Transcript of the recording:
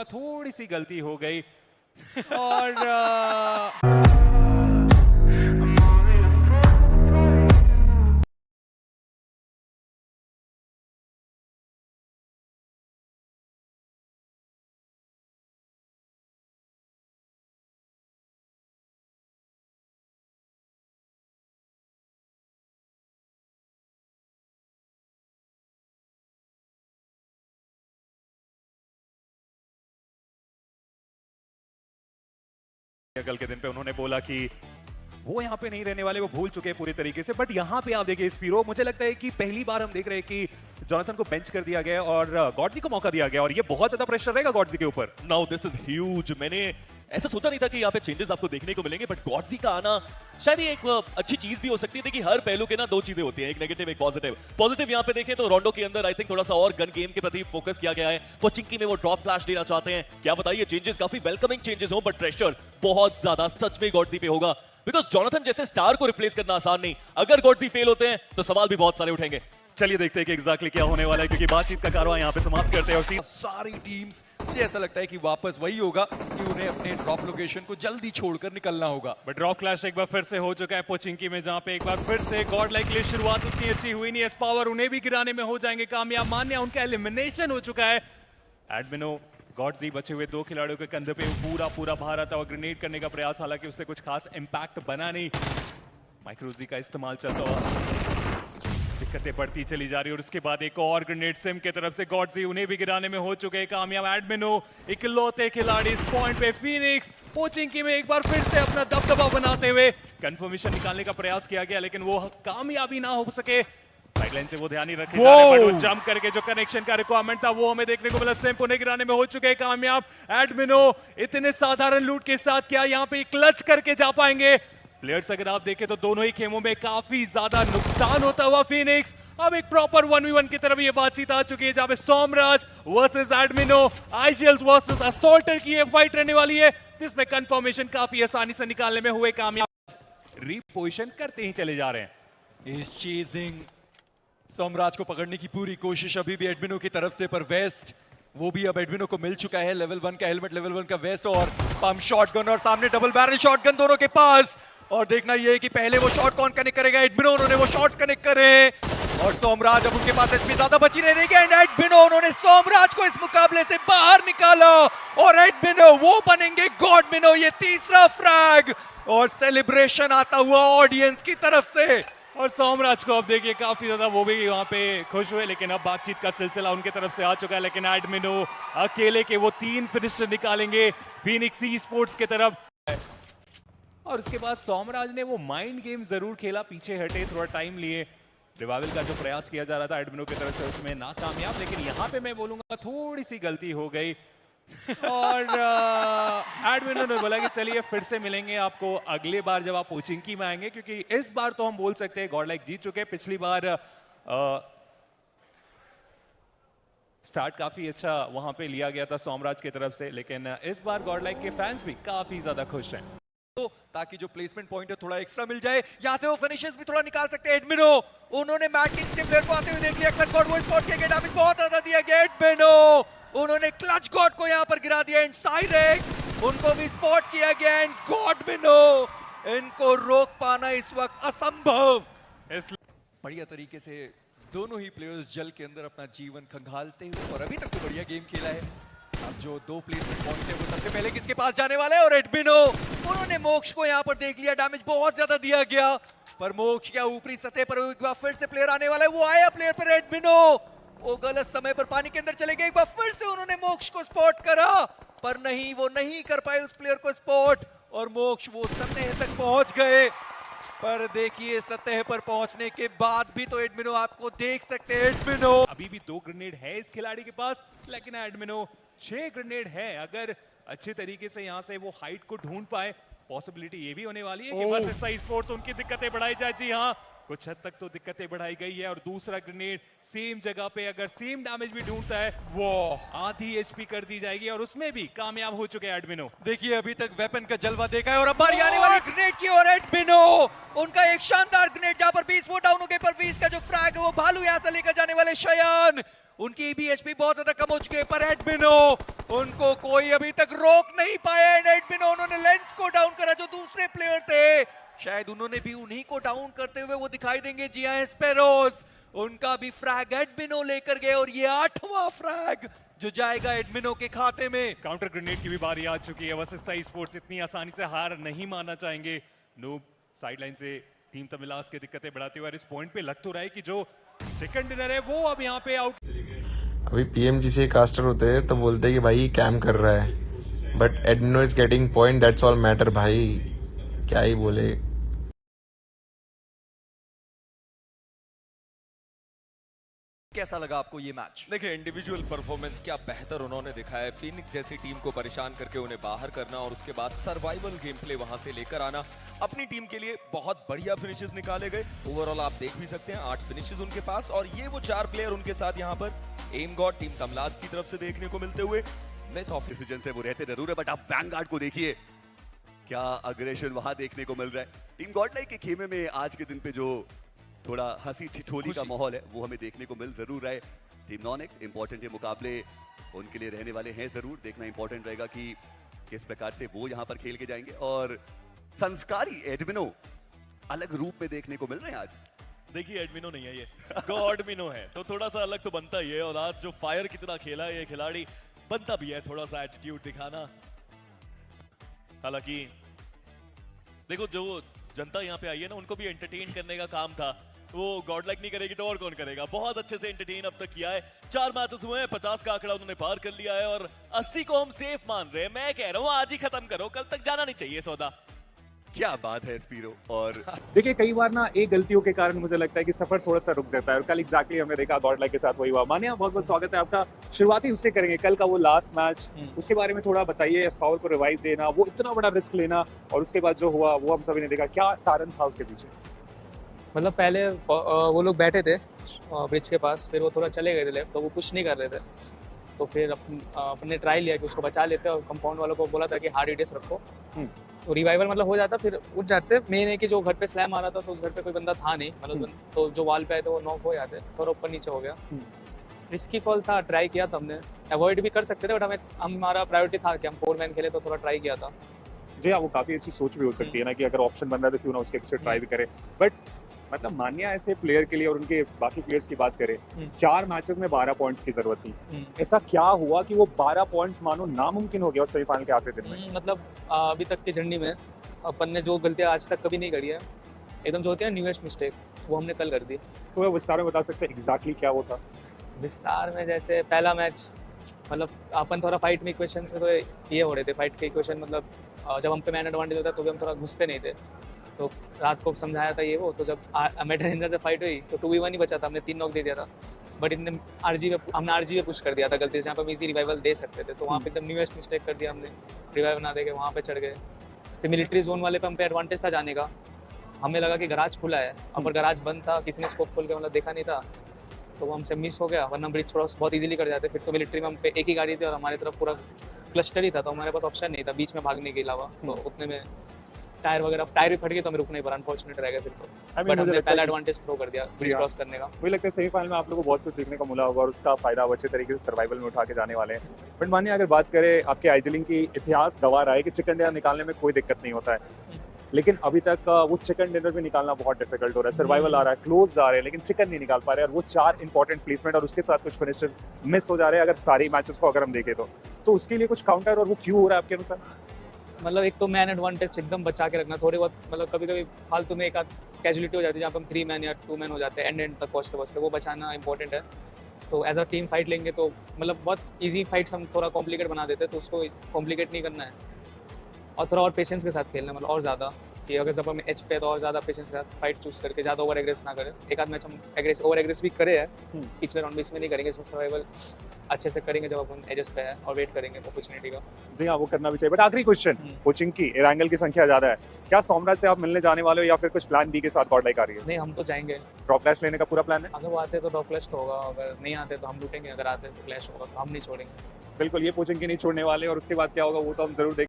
थोड़ी सी गलती हो गई और कल के दिन पे उन्होंने बोला कि वो यहाँ पे नहीं रहने वाले, वो भूल चुके हैं पूरी तरीके से। बट यहाँ पे आप देखिए स्पीरो, मुझे लगता है कि पहली बार हम देख रहे हैं कि जोनाथन को बेंच कर दिया गया और गॉडजी को मौका दिया गया और ये बहुत ज्यादा प्रेशर रहेगा गॉडजी के ऊपर। Now this is huge. मैंने ऐसा सोचा नहीं था कि यहाँ पे चेंजेस आपको देखने को मिलेंगे, बट गॉडजी का आना शायद ये एक अच्छी चीज भी हो सकती है कि हर पहलू के ना दो चीजें होती हैं, एक नेगेटिव एक पॉजिटिव। पॉजिटिव यहाँ पे देखें तो रोंडो के अंदर आई थिंक थोड़ा सा और गन गेम के प्रति फोकस किया गया है। पोचिंकी में वो ड्रॉप क्लैश देना चाहते हैं। क्या बताइए चेंजेस काफी वेलकमिंग चेंजेस हो, बट प्रेशर बहुत ज्यादा सच में गॉडजी पे होगा, बिकॉज जोनाथन जैसे स्टार को रिप्लेस करना आसान नहीं। अगर गॉडजी फेल होते हैं तो सवाल भी बहुत सारे उठेंगे। चलिए देखते हैं कि एग्जैक्टली क्या होने वाला है, क्योंकि बातचीत का कारवां यहाँ पे समाप्त करते हैं और सारी टीम्स, मुझे ऐसा लगता है कि वापस वही होगा कि उन्हें अपने ड्रॉप लोकेशन को जल्दी छोड़कर निकलना होगा। बट ड्रॉप क्लैश एक बार फिर से हो चुका है पोचिंकी में, जहां पे एक बार फिर से गॉड लाइक की शुरुआत उतनी अच्छी हुई नहीं। एस पावर उन्हें भी गिराने में हो जाएंगे कामयाब, मान्या उनका एलिमिनेशन हो चुका है। एडमिनो गॉडजी बचे हुए दो खिलाड़ियों के कंधे पे पूरा भार आता और ग्रेनेड करने का प्रयास, हालांकि उससे कुछ खास इंपैक्ट बना नहीं। माइक्रोजी का इस्तेमाल चलता हुआ, दिक्कतें बढ़ती चली जा रही है और उसके बाद एक और ग्रेनेड सिम की तरफ से गॉडजी, उन्हें भी गिराने में हो चुके हैं कामयाब। एडमिनो इकलौते खिलाड़ी इस पॉइंट पे। फीनिक्स पोचिंकी में एक बार फिर से अपना दबदबा बनाते हुए कंफर्मेशन निकालने का प्रयास किया गया, लेकिन वो कामयाबी ना हो सके। साइडलाइन से वो ध्यान ही रखे जा रहे, बट वो जंप करके जो कनेक्शन का रिक्वायरमेंट था वो हमें देखने को मिला। सिम्प उन्हें गिराने में हो चुके हैं कामयाब। एडमिनो इतने साधारण लूट के साथ क्या यहाँ पे क्लच करके जा पाएंगे? प्लेयर्स अगर आप देखें तो दोनों ही खेमों में काफी ज्यादा नुकसान होता हुआ फीनिक्स। अब एक प्रॉपर 1v1 की तरफ ये बातचीत आ चुकी है, जहां पे सोमराज वर्सेस एडमिनो, आईजीएल्स वर्सेस असॉल्टर की ये फाइट रहने वाली है, जिसमें कंफर्मेशन काफी आसानी से निकालने में हुए कामयाब। रीपोजिशन करते ही चले जा रहे हैं। इस चेजिंग सोमराज को पकड़ने की पूरी कोशिश अभी भी एडमिनो की तरफ से, पर वेस्ट वो भी अब एडमिनो को मिल चुका है। लेवल 1 का हेलमेट, लेवल 1 का वेस्ट और पंप शॉटगन, और सामने डबल बैरल शॉटगन दोनों के पास। और देखना ये है कि पहले वो शॉट कौन कनेक्ट करेगा। एडमिनो, उन्होंने वो शॉट्स कनेक्ट करे और सोमराज, अब उनके पास एचपी ज्यादा बची नहीं रहेगी। एंड एडमिनो, उन्होंने सोमराज को इस मुकाबले से बाहर निकाला और एडमिनो वो बनेंगे गॉडमिनो। ये तीसरा फ्रैग और सेलिब्रेशन आता हुआ ऑडियंस की तरफ से। और सोमराज को अब देखिए काफी ज्यादा वो भी वहां पे खुश हुए, लेकिन अब बातचीत का सिलसिला उनके तरफ से आ चुका है। लेकिन एडमिनो अकेले के वो 3 फिनिशर निकालेंगे फीनिक्स ई स्पोर्ट्स की तरफ। और उसके बाद सोमराज ने वो माइंड गेम जरूर खेला, पीछे हटे, थोड़ा टाइम लिए। रिवाइवल का जो प्रयास किया जा रहा था एडमिनो की तरफ से, उसमें नाकामयाब। लेकिन यहाँ पे मैं बोलूंगा थोड़ी सी गलती हो गई और एडमिनो ने बोला कि चलिए फिर से मिलेंगे आपको अगले बार जब आप पोचिंकी में आएंगे, क्योंकि इस बार तो हम बोल सकते हैं गॉडलाइक जीत चुके हैं। पिछली बार स्टार्ट काफी अच्छा वहां पे लिया गया था सोमराज की तरफ से, लेकिन इस बार गॉडलाइक के फैंस भी काफी ज्यादा खुश हैं, ताकि जो प्लेसमेंट पॉइंट है थोड़ा एक्स्ट्रा मिल जाए। यहां से वो फिनिशर्स भी थोड़ा निकाल सकते हैं। एडमिनो, उन्होंने मैट किंग के प्लेयर को आते हुए देख लिया, क्लच गॉड वो स्पॉट किया गया, डैमेज बहुत ज्यादा दिया गया। एडमिनो, उन्होंने क्लच गॉड को यहां पर गिरा दिया। एंड साइरेक्स, उनको भी स्पॉट किया गया। एंड गॉडमिनो, इनको रोक पाना इस वक्त असंभव। बढ़िया तरीके से दोनों ही प्लेयर्स जल के अंदर अपना जीवन खंगालते हुए, और अभी तक तो बढ़िया गेम खेला है। अब जो 2 प्लेसमेंट पॉइंट है वो सबसे पहले किसके पास जाने वाले हैं? और एडमिनो, उन्होंने मोक्ष को यहां पर देख लिया, डैमेज बहुत ज्यादा दिया गया, पर मोक्ष क्या ऊपरी सतह पर एक बार फिर से प्लेयर आने वाला है। वो आया प्लेयर पर एडमिनो, वो गलत समय पर पानी के अंदर चले गए। एक बार फिर से उन्होंने मोक्ष को स्पॉट करा, पर नहीं, वो नहीं कर पाए उस प्लेयर को स्पॉट, और मोक्ष वो सतह तक पहुंच गए। पर देखिए सतह पर पहुंचने के बाद भी तो एडमिनो आपको देख सकते हैं। एडमिनो, अभी भी 2 ग्रेनेड है इस खिलाड़ी के पास, लेकिन एडमिनो 6 ग्रेनेड है। अगर अच्छे तरीके से यहां से वो हाइट को ढूंढ पाए, पॉसिबिलिटी ये भी होने वाली है कि बस इस स्पोर्ट्स उनकी दिक्कतें बढ़ाई जाए। जी हाँ, कुछ हद तक तो दिक्कतें बढ़ाई गई है। और दूसरा ग्रेनेड सेम जगह पे अगर सेम डैमेज भी ढूंढता है, वो आधी एचपी कर दी जाएगी, और उसमें भी कामयाब हो चुके हैं एडमिनो। देखिए अभी तक वेपन का जलवा देखा है, और अब बारी आने वाली ग्रेनेड की। और एडमिनो, उनका एक शानदार ग्रेनेड जहां पर 20 वो डाउन हो गए, पर 20 का जो फ्रैग है वो भालू यहां से लेकर जाने वाले शयान, उनकी भी एचपी बहुत ज्यादा कम हो चुकी है, पर एडमिनो उनको कोई अभी तक रोक नहीं पाया। एडमिनो उन्होंने लेंस को डाउन करा, जो दूसरे प्लेयर थे शायद उन्होंने भी उन्हीं को डाउन करते हुए वो दिखाई देंगे। जी हाँ, स्पैरोज उनका भी फ्रैग एडमिनो लेकर गए और ये 8वां फ्रैग जो जाएगा एडमिनो के खाते में। काउंटर ग्रेनेड की भी बारी आ चुकी है। वशिष्ठा स्पोर्ट्स इतनी आसानी से हार नहीं मानना चाहेंगे। नूब साइडलाइन से टीम तमिलास की दिक्कतें बढ़ाते हुए और इस पॉइंट पे लग तो रहा है कि जो चिकन डिनर है वो अब यहाँ पे आउट। अभी पीएमजी से कास्टर होते हैं तो बोलते हैं कि भाई कैम कर रहा है, बट एडमिनो is getting point, that's all matter. भाई क्या ही बोले। कैसा लगा आपको ये मैच? देखिए, इंडिविजुअल परफॉर्मेंस क्या बेहतर उन्होंने दिखाया है। फीनिक्स जैसी टीम को परेशान करके उन्हें बाहर करना और उसके बाद सर्वाइवल गेम प्ले वहां से लेकर आना, अपनी टीम के लिए बहुत बढ़िया फिनिशेस निकाले गए। ओवरऑल आप देख भी सकते हैं 8 फिनिशेस उनके पास, और ये वो 4 प्लेयर उनके साथ यहाँ पर एम गॉड टीम तमलाज की तरफ से देखने को मिलते हुए। मिथ ऑफ डिसीजन से वो रहते जरूर है, बट आप वैनगार्ड को देखिए, क्या अग्रेशन वहां देखने को मिल रहा है। टीम गॉडलाइक के खेमे में आज के दिन पे जो थोड़ा हंसी ठिठोली का माहौल है वो हमें देखने को मिल जरूर रहा है। टीम नॉन-एक्स इंपॉर्टेंट ये मुकाबले उनके लिए रहने वाले हैं, जरूर देखना इंपॉर्टेंट रहेगा कि किस प्रकार से वो यहाँ पर खेल के जाएंगे। और संस्कारी एडमिनो अलग रूप में देखने को मिल रहे हैं आज। देखिए, एडमिनो नहीं है ये, गॉडमिनो है, तो थोड़ा सा अलग तो बनता ही है। और आज जो फायर कितना खेला है ये खिलाड़ी, बनता भी है थोड़ा सा एटीट्यूड दिखाना। हालांकि देखो, जो जनता यहाँ पे आई है ना, उनको भी एंटरटेन करने का काम था। वो गॉडलाइक नहीं करेगी तो और कौन करेगा। बहुत अच्छे से एंटरटेन अब तक किया है। 4 मैचेस हुए हैं, 50 का आंकड़ा उन्होंने पार कर लिया है और 80 को हम सेफ मान रहे हैं। मैं कह रहा हूँ आज ही खत्म करो, कल तक जाना नहीं चाहिए सौदा। क्या बात है स्पीरो। और देखिए, कई बार ना एक गलतियों के कारण मुझे लगता है कि सफर थोड़ा सा रुक जाता है, और कल एग्जैक्टली हमने देखा गॉडलाइक के साथ वही हुआ। मानिया, बहुत बहुत स्वागत है आपका। शुरुआती उससे करेंगे, कल का वो लास्ट मैच, उसके बारे में थोड़ा बताइए। एस्पावर को रिवाइव देना, वो इतना बड़ा रिस्क लेना, और उसके बाद जो हुआ वो हम सभी ने देखा। क्या कारण था उसके पीछे? मतलब पहले वो लोग बैठे थे ब्रिज के पास, फिर वो थोड़ा चले गए थे लेफ्ट, तो वो पुश नहीं कर रहे थे। तो फिर अपने ट्राई लिया कि उसको बचा लेते, और कंपाउंड वालों को बोला था कि हार्ड ईडीएस रखो, तो रिवाइवल मतलब हो जाता, फिर उठ जाते। मेन है कि जो घर पे स्लैम आ रहा था तो उस घर पे कोई बंदा था नहीं, मतलब तो जो वाल पे आए तो वो नॉक हो जाते, थोड़ा ऊपर नीचे हो गया। रिस्की कॉल था, ट्राई किया था हमने। अवॉइड भी कर सकते थे, बट हमारा प्रायोरिटी था कि हम 4 मैन खेले, तो थोड़ा ट्राई किया था। जी हाँ, वो काफी अच्छी सोच भी हो सकती है ना कि अगर ऑप्शन बन रहा है तो क्यों ना उसके पीछे ट्राई भी करे। बट मतलब मानिया ऐसे प्लेयर के लिए, और उनके बाकी प्लेयर्स की बात करें, 4 मैचेस में 12 पॉइंट्स की जरूरत थी। ऐसा क्या हुआ कि वो 12 पॉइंट्स मानो नामुमकिन हो गया उस सेमीफाइनल के आखिरी दिन में? मतलब अभी तक की जर्नी में अपन ने जो गलतियाँ आज तक कभी नहीं करी है, एकदम जो होती है न्यूएस्ट मिस्टेक, वो हमने कल कर दी। तो वो विस्तार में बता सकते हैं एग्जैक्टली क्या वो था? विस्तार में जैसे पहला मैच, मतलब अपन थोड़ा फाइट में इक्वेशंस में तो ये हो रहे थे। फाइट के इक्वेशन मतलब जब हम पे मैन एडवांटेज होता है तो भी हम थोड़ा घुसते नहीं थे। तो रात को समझाया था ये वो, तो जब मेटरेंजा से फाइट हुई तो 2v1 ही बचा था, हमने 3 नॉक दे दिया था। बट हमने आरजी पे पुश कर दिया था गलती से, जहाँ पर हम इजी रिवाइवल दे सकते थे। तो वहाँ पे एकदम न्यूएस्ट मिस्टेक कर दिया हमने, रिवाइव ना दे के वहाँ पे चढ़ गए। फिर मिलिट्री जोन वाले पे हम पे एडवांटेज था जाने का, हमें लगा कि गराज खुला है, पर गराज बंद था, किसी ने स्कोप खोल के मतलब देखा नहीं था, तो वो हमसे मिस हो गया। वरना ब्रिज थोड़ा बहुत इजीली कर जाते। फिर तो मिलिट्री में हम पे एक ही गाड़ी थी और हमारी तरफ पूरा क्लस्टर ही था, तो हमारे पास ऑप्शन नहीं था बीच में भागने के अलावा। तो उतने में टायर भी फट गए, तो हमें रुकने पर अनफॉर्चुनेट रह गए फिर तो। बट हमने पहला एडवांटेज थ्रो कर दिया ब्रिज क्रॉस करने का। मुझे लगता है सेमीफाइनल में आप लोगों को बहुत कुछ सीखने को मिला होगा और उसका फायदा आप अच्छे तरीके से सर्वाइवल में उठा के जाने वाले हैं। बट मानिए, अगर बात करें आपके आइजलिंग की, इतिहास गवाह रहा है कि चिकन डिनर निकालने में कोई दिक्कत नहीं होता है, लेकिन अभी तक वो चिकन डिनर भी निकालना बहुत डिफिकल्ट हो रहा है। सर्वाइवल आ रहा है, क्लोज आ रहे हैं, लेकिन चिकन नहीं निकाल पा रहे हैं। और वो 4 इंपॉर्टेंट प्लेसमेंट और उसके साथ कुछ फिनिशेस मिस हो जा रहे हैं अगर सारी मैचेस को अगर हम देखें तो उसके लिए कुछ काउंटर, और वो क्यों हो रहा है आपके अनुसार? मतलब एक तो मैन एडवांटेज एकदम बचा के रखना, थोड़ी बहुत मतलब कभी कभी फालतू में एक आध कैजुअलिटी हो जाती है जहाँ पर हम 3 मैन या 2 मैन हो जाते हैं एंड तक पहुँचते, वो बचाना इंपॉर्टेंट है। तो एज अ टीम फाइट लेंगे तो मतलब बहुत ईजी फाइट्स हम थोड़ा कॉम्प्लिकेट बना देते हैं, तो उसको कॉम्प्लिकेट नहीं करना है और थोड़ा और पेशेंस के साथ खेलना, मतलब और ज़्यादा कि अगर जब हम एच पे तो और ज़्यादा पेशेंस के साथ फाइट चूज करके ज़्यादा ओवर एग्रेस ना करें। एक आध मैच हम ओवर एग्रेस भी करे हैं पिछले राउंड में, इसमें नहीं करेंगे। इसमें सर्वाइवल अच्छे से करेंगे जब अपन एजेस पे है और वेट करेंगे अपॉर्चुनिटी का। जी हाँ, वो करना भी चाहिए। बट आखिरी क्वेश्चन, कोचिंग की एरांगल की संख्या ज़्यादा है, क्या सोमराज से आप मिलने जाने वाले हो या फिर कुछ प्लान बी के साथ गॉडलाइक आ रही है? नहीं, हम तो जाएंगे। ड्रॉप क्लैश लेने का पूरा प्लान है? अगर वो आते तो ड्रॉप क्लैश तो होगा, अगर नहीं आते तो हम लूटेंगे, अगर आते तो क्लैश होगा, तो हम नहीं छोड़ेंगे। बिल्कुल, ये कोचिंग की नहीं छोड़ने वाले, और उसके बाद क्या होगा वो तो हम जरूर देखेंगे।